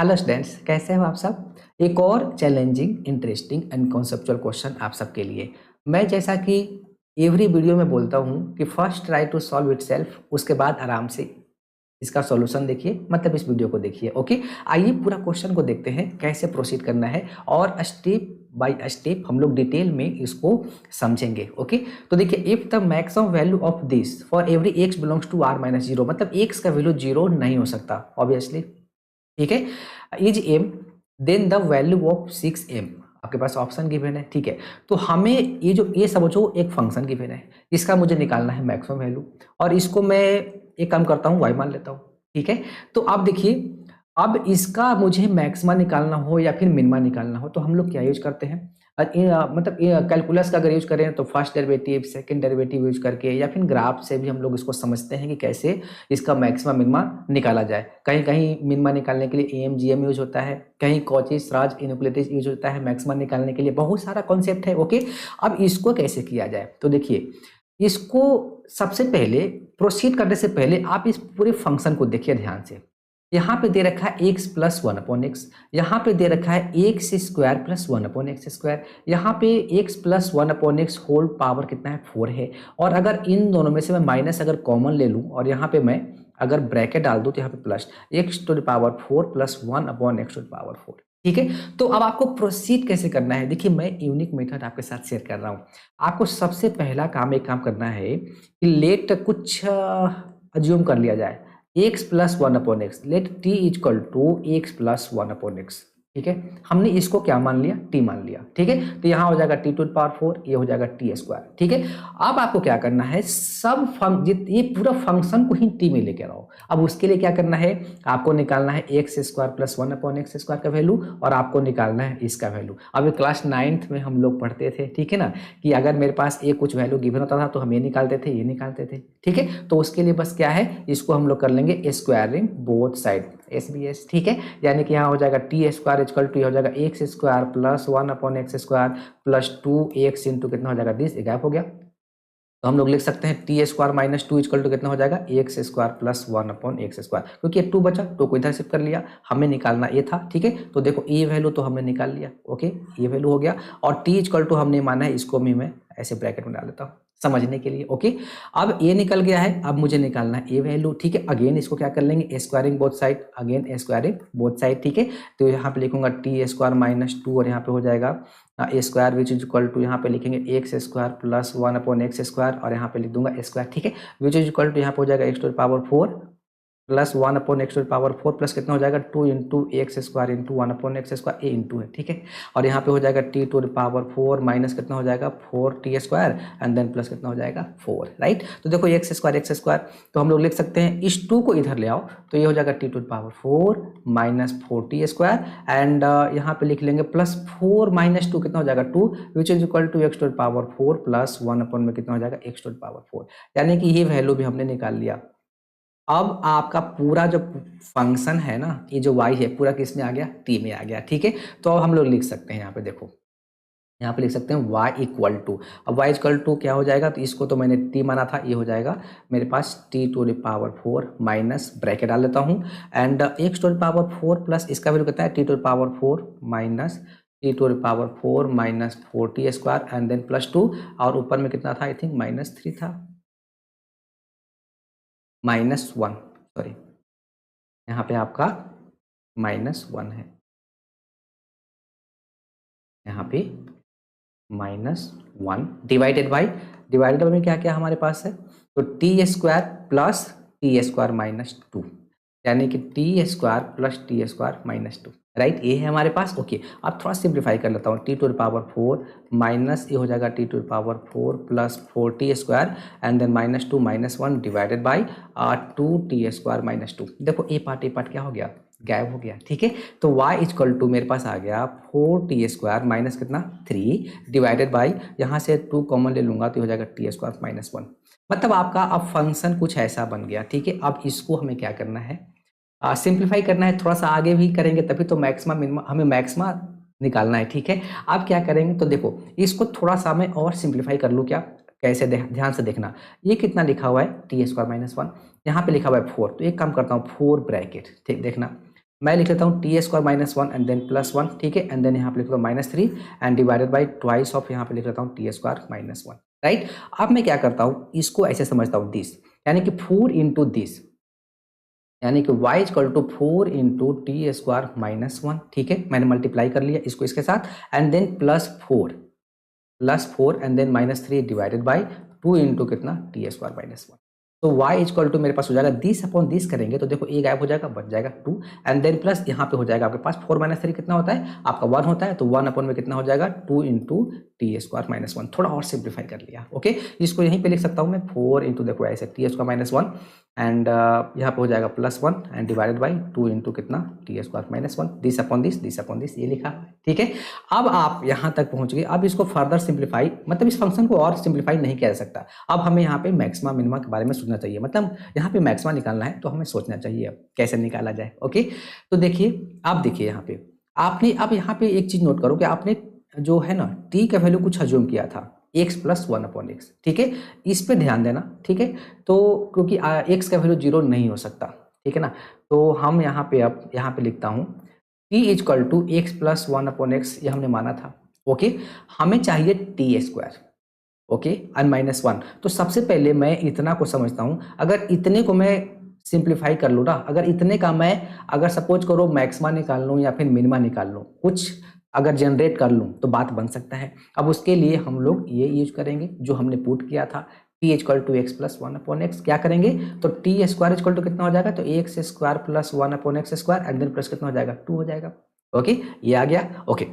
Hello students, कैसे हो आप सब। एक और challenging, interesting and conceptual question आप सबके लिए। मैं जैसा कि एवरी वीडियो में बोलता हूँ कि first try to solve itself, उसके बाद आराम से इसका सॉल्यूशन देखिए, मतलब इस वीडियो को देखिए। ओके, आइए पूरा क्वेश्चन को देखते हैं कैसे प्रोसीड करना है और स्टेप बाय स्टेप हम लोग डिटेल में इसको समझेंगे। ओके, तो देखिए, if the maximum value of this for every x belongs to R minus zero, मतलब एक्स का वैल्यू जीरो नहीं हो सकता ऑब्वियसली। ठीक है, is m then the value of 6m, आपके पास ऑप्शन गिवन है। ठीक है, तो हमें ये समझो एक फंक्शन गिवन है, इसका मुझे निकालना है मैक्सिमम वैल्यू, और इसको मैं एक काम करता हूँ, y मान लेता हूँ। ठीक है, तो अब देखिए, अब इसका मुझे मैक्सिमा निकालना हो या फिर मिनिमा निकालना हो तो हम लोग क्या यूज करते हैं, मतलब कैलकुलस का अगर यूज करें तो first derivative second derivative use करके, या फिर ग्राफ से भी हम लोग इसको समझते हैं कि कैसे इसका मैक्सिमा मिनिमा निकाला जाए। कहीं कहीं मिनिमा निकालने के लिए AMGM यूज होता है, कहीं कॉची श्वार्ट्ज इनइक्वालिटीज यूज होता है मैक्सिमा निकालने के लिए, बहुत सारा कॉन्सेप्ट है। ओके, अब इसको कैसे किया जाए, तो देखिए, इसको सबसे पहले प्रोसीड करने से पहले आप इस पूरे फंक्शन को देखिए ध्यान से। यहाँ पे दे रखा है x plus one upon x, यहाँ पे दे रखा है x square plus one upon x square, यहाँ पे x plus one upon x whole power कितना है 4 है। और अगर इन दोनों में से मैं माइनस अगर कॉमन ले लूँ और यहाँ पे मैं अगर ब्रैकेट डाल दूँ तो यहाँ पे plus x to the power 4 plus one upon x to the power 4। ठीक है, तो अब आपको प्रोसीड कैसे करना है, देखिए मैं यूनिक मेथड आपके साथ शेयर कर रहा हूँ। आपको सबसे पहला काम एक काम करना है कि लेट कुछ अज्यूम कर लिया जाए, x plus one upon x, let t equal to x plus one upon x. ठीक है, हमने इसको क्या मान लिया, टी मान लिया। ठीक है, तो यहाँ हो जाएगा टी टू द पावर 4, ये हो जाएगा टी स्क्वायर। ठीक है, अब आपको क्या करना है, ये पूरा फंक्शन को ही टी में लेके आओ। अब उसके लिए क्या करना है, आपको निकालना है x square plus one upon x square का वैल्यू, और आपको निकालना है इसका वैल्यू। अब क्लास 9th में हम लोग पढ़ते थे, ठीक है ना, कि अगर मेरे पास एक कुछ वैल्यू गिवन होता था तो हम ये निकालते थे, ये निकालते थे। ठीक है, तो उसके लिए बस क्या है, इसको हम लोग कर लेंगे स्क्वायरिंग बोथ साइड, SBS। ठीक है, यानी कि यहाँ हो जाएगा टी स्क्वायर इक्वल टू, हो जाएगा x square plus one upon x square plus 2x into कितना हो जाएगा दिस, गैप हो गया। तो हम लोग लिख सकते हैं t square minus two equal to कितना हो जाएगा x square plus one upon x square, क्योंकि ये 2 बचा तो को इधर शिफ्ट कर लिया, हमें निकालना ये था। ठीक है, तो देखो ये वैल्यू तो हमने निकाल लिया। ओके, ये वैल्यू हो गया, और टी इक्वल टू हमने माना है, इसको भी मैं ऐसे ब्रैकेट में डाल देता हूँ समझने के लिए। ओके, अब ये निकल गया है, अब मुझे निकालना है ए वैल्यू। ठीक है, अगेन इसको क्या कर लेंगे, squaring both side, again squaring both side. ठीक है, तो यहाँ पे लिखूंगा टी स्क्वायर माइनस टू, और यहाँ पे हो जाएगा A square which is equal to, यहाँ पे लिखेंगे x square plus one upon x square, और यहाँ पे लिख दूंगा स्क्वायर। ठीक है, विच इज इक्वल टू यहाँ पे हो जाएगा X to the power 4 plus one upon x to the power 4 plus कितना हो जाएगा 2 into X square into one upon x square, A into है। ठीक है, और यहाँ पे हो जाएगा T to the power 4 minus कितना हो जाएगा 4 T square, and then plus कितना हो जाएगा 4। राइट, तो देखो एक्स स्क्वायर, तो हम लोग लिख सकते हैं इस 2 को इधर ले आओ, तो ये हो जाएगा T to the power 4 minus 4 T square, and यहाँ पे लिख लेंगे प्लस 4 माइनस 2 कितना हो जाएगा 2, which is equal to x to the power 4 plus one upon में कितना हो जाएगा एक्स टू द पावर 4, यानी कि ये वैल्यू भी हमने निकाल लिया। अब आपका पूरा जो फंक्शन है ना, ये जो y है पूरा किस में आ गया, t में आ गया। ठीक है, तो अब हम लोग लिख सकते हैं, यहाँ पे देखो, यहाँ पे लिख सकते हैं y इक्वल टू, अब y इक्वल टू क्या हो जाएगा, तो इसको तो मैंने t माना था, ये हो जाएगा मेरे पास t to the power 4 minus bracket डाल देता हूँ, and x to the power 4 plus इसका वैल्यू कितना है t to the power 4 minus t to the power 4 minus 4t square, and then plus 2, और ऊपर में कितना था, आई थिंक -3 था, -1, सॉरी, यहाँ पे आपका -1 है, यहाँ पे -1 डिवाइडेड बाई में क्या क्या हमारे पास है, तो T square plus T square minus 2, यानी कि t square plus T square minus 2। Right, ये है हमारे पास। ओके, अब थोड़ा सिंप्लीफाई कर लेता हूँ, t to the power 4 minus ये हो जाएगा T to the power 4 plus 4t square, and then -2 -1 divided by 2t square minus 2। देखो ये पार्ट क्या हो गया, गायब हो गया। ठीक है, तो y इक्वल टू मेरे पास आ गया 4t स्क्वायर माइनस कितना 3 डिवाइडेड बाई, यहाँ से 2 कॉमन ले लूंगा तो हो जाएगा t स्क्वायर माइनस 1, मतलब आपका अब फंक्शन कुछ ऐसा बन गया। ठीक है, अब इसको हमें क्या करना है, सिंप्लीफाई करना है, थोड़ा सा आगे भी करेंगे तभी तो मैक्सिमम मिनिमम हमें मैक्सिमा निकालना है। ठीक है, अब क्या करेंगे, तो देखो इसको थोड़ा सा मैं और सिंप्लीफाई कर लूँ क्या, कैसे ध्यान से देखना, ये कितना लिखा हुआ है टी स्क्वायर माइनस 1, यहाँ पे लिखा हुआ है 4, तो एक काम करता हूँ 4 ब्रैकेट, ठीक देखना, मैं लिख लेता हूँ t square minus one and then plus one, ठीक है, एंड देन यहाँ पे लिख लेता हूँ minus three and divided by twice of यहाँ पे लिख लेता हूँ t square minus one, right. अब मैं क्या करता हूँ, इसको ऐसे समझता हूँ दिस, यानी कि 4 इंटू दिस, यानी कि y equal to 4 into t square minus one, ठीक है, मैंने मल्टीप्लाई कर लिया इसको इसके साथ and then plus four and then minus three divided by 2 into कितना टी स्क्वायर माइनस वन। तो y इक्वल टू मेरे पास हो जाएगा दिस अपॉन दिस करेंगे तो देखो ए गायब हो जाएगा, बच जाएगा 2 एंड देन प्लस यहाँ पे हो जाएगा आपके पास 4 माइनस थ्री कितना होता है आपका 1 होता है, तो 1 अपॉन में कितना हो जाएगा 2 into t square minus one. थोड़ा और सिंप्लीफाई कर लिया, ओके, इसको यहीं पे लिख सकता हूँ मैं 4 इंटू, देखो ऐसे T square minus one and यहाँ पे हो जाएगा plus one and divided by 2 into कितना T square minus one, this upon this ये लिखा, ठीक है। अब आप यहाँ तक पहुँच गए, अब इसको फर्दर सिंप्लीफाई, मतलब इस फंक्शन को और सिंप्लीफाई नहीं किया जा सकता। अब हमें यहाँ पे मैक्सिमा मिनिमा के बारे में सोचना चाहिए, मतलब यहाँ पे मैक्सिमा निकालना है तो हमें सोचना चाहिए अब कैसे निकाला जाए, ओके। तो देखिए, आप देखिए यहाँ पे आपने, अब यहाँ पे एक चीज नोट करो कि आपने जो है ना टी का वैल्यू कुछ अज्यूम किया था x plus one upon x, ठीक है, इस पे ध्यान देना, ठीक है। तो क्योंकि x का वैल्यू जीरो नहीं हो सकता, ठीक है ना, तो हम यहाँ पे अब यहाँ पे लिखता हूँ t equal to x plus one upon x, ये हमने माना था, ओके। हमें चाहिए t square, okay, and minus one. तो सबसे पहले मैं इतना को समझता हूँ, अगर इतने को मैं सिंप्लीफाई कर लूँ ना, अगर इतने का मैं अगर सपोज करो मैक्सिमा निकाल लूँ या फिर मिनिमा निकाल लूँ, कुछ अगर जनरेट कर लूँ तो बात बन सकता है। अब उसके लिए हम लोग ये यूज करेंगे जो हमने पुट किया था, t equal to x plus one upon x. क्या करेंगे तो टी स्क्वायर इक्वल टू कितना हो जाएगा, तो x square plus one upon x square and then plus कितना हो जाएगा 2 हो जाएगा, ओके, ये आ गया, ओके।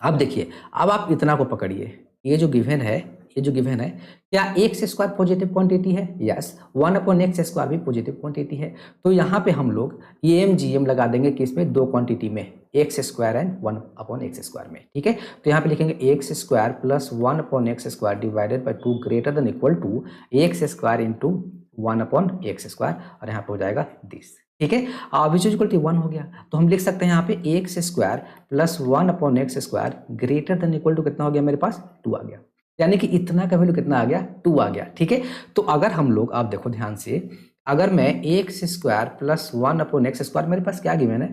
अब देखिए, अब आप इतना को पकड़िए, ये जो गिवन है, क्या एक्स स्क्वायर पॉजिटिव क्वांटिटी है, yes, one upon x square भी पॉजिटिव क्वांटिटी है। तो यहाँ पे हम लोग एम जी एम लगा देंगे किसमें, दो क्वांटिटी में, x square and one upon x square में, ठीक है। तो यहाँ पे लिखेंगे x square plus one upon x square divided by 2 greater than equal to x square into one upon x square, और यहाँ पे हो जाएगा दिस, ठीक है। विच इज इक्वल टू 1 हो गया, तो हम लिख सकते हैं यहाँ पे x square plus one upon x square greater than equal to कितना हो गया मेरे पास 2 आ गया, यानी कि इतना का वैल्यू कितना आ गया 2 आ गया, ठीक है। तो अगर हम लोग, आप देखो ध्यान से, अगर मैं x square plus one upon x square, मेरे पास क्या गिवन है,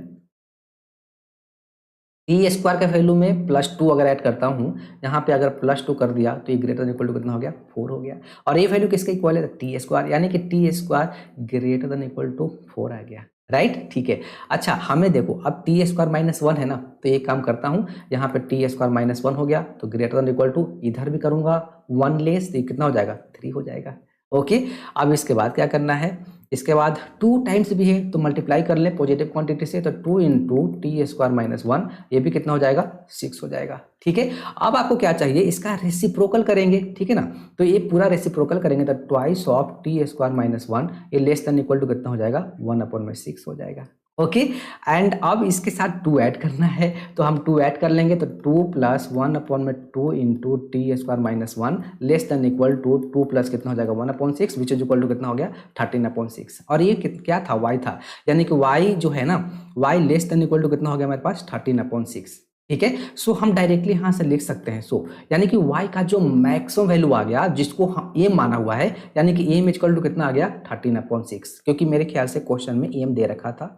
टी स्क्वायर के वैल्यू में प्लस 2 अगर ऐड करता हूँ, यहाँ पे अगर प्लस 2 कर दिया तो ये ग्रेटर देन इक्वल टू कितना हो गया 4 हो गया, और ये वैल्यू किसके इक्वल है, टी स्क्वायर, यानी कि t square greater than equal to 4 आ गया, राइट, ठीक है। अच्छा, हमें देखो अब टी स्क्वायर माइनस वन है ना, तो एक काम करता हूँ, यहाँ पे टी स्क्वायर माइनस वन हो गया तो ग्रेटर देन इक्वल टू, इधर भी करूंगा वन लेस, तो कितना हो जाएगा 3 हो जाएगा, ओके। अब इसके बाद क्या करना है, इसके बाद 2 टाइम्स भी है तो मल्टीप्लाई कर ले पॉजिटिव क्वांटिटी से, तो 2 into t square minus one, ये भी कितना हो जाएगा 6 हो जाएगा, ठीक है। अब आपको क्या चाहिए, इसका रेसिप्रोकल करेंगे, ठीक है ना, तो ये पूरा रेसिप्रोकल करेंगे तो twice of T square minus one, ये लेस देन इक्वल टू कितना हो जाएगा 1 अपॉन में 6 हो जाएगा, ओके। एंड अब इसके साथ 2 ऐड करना है, तो हम 2 ऐड कर लेंगे, तो 2 प्लस वन अपॉन में 2 into t square minus one less than equal to 2 plus कितना हो जाएगा 1 अपॉन 6 विच इज इक्वल टू कितना हो गया 13 अपॉन 6, और ये क्या था y था, यानी कि y जो है ना, y less than equal to कितना हो गया मेरे पास 13 अपॉन 6, ठीक है। सो हम डायरेक्टली यहाँ से लिख सकते हैं, सो यानी कि y का जो मैक्सिमम वैल्यू आ गया जिसको हम एम माना हुआ है, यानी कि एम इक्वल टू कितना आ गया 13 अपॉन 6, क्योंकि मेरे ख्याल से क्वेश्चन में एम दे रखा था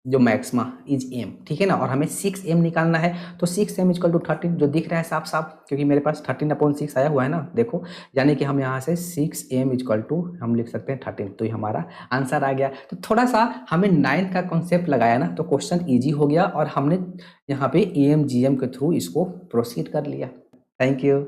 जो मैक्सिमा इज एम, ठीक है ना, और हमें 6 एम निकालना है, तो 6 एम इक्वल टू 13 जो दिख रहा है साफ साफ, क्योंकि मेरे पास 13 अपॉन 6 आया हुआ है ना, देखो, यानी कि हम यहाँ से 6 एम इक्वल टू हम लिख सकते हैं 13, तो ये हमारा आंसर आ गया। तो थोड़ा सा हमें 9 का कॉन्सेप्ट लगाया ना, तो क्वेश्चन ईजी हो गया और हमने यहाँ पे एम जी एम के थ्रू इसको प्रोसीड कर लिया। Thank you.